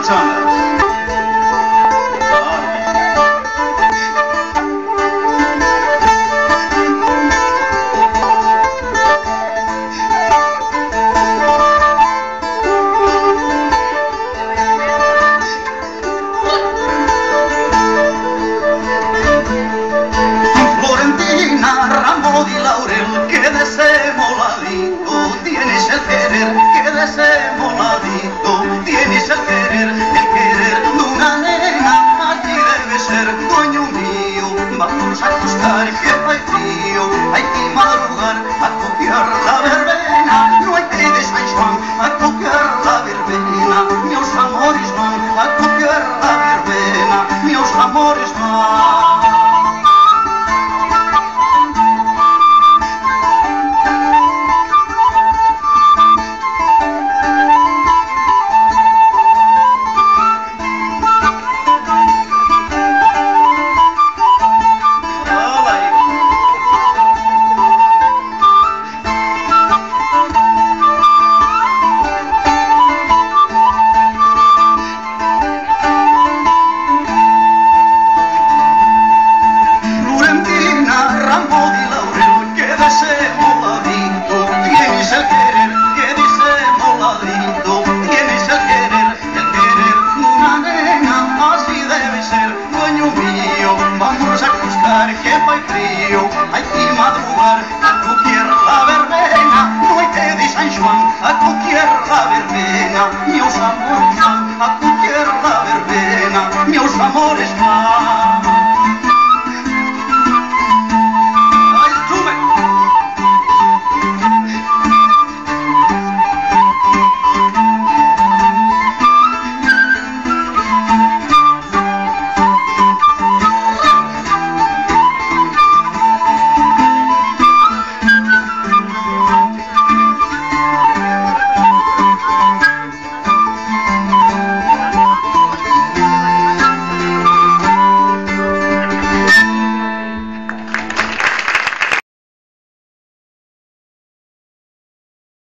Chandas. Florentina, ramo di laurel, que de ese moladito tienes el querer, que de ese moladito tienes el querer de una nena, así debe ser, dueño mío. Vamos a buscar que hay frío, hay que madrugar a copiar la verbena, no hay que de San Juan a copiar la verbena, meus amores van a copiar la verbena, meus amores van. Que fai frío, hay que madrugar a copiar la verbena, no hay que de San Juan a copiar la verbena, meus amores.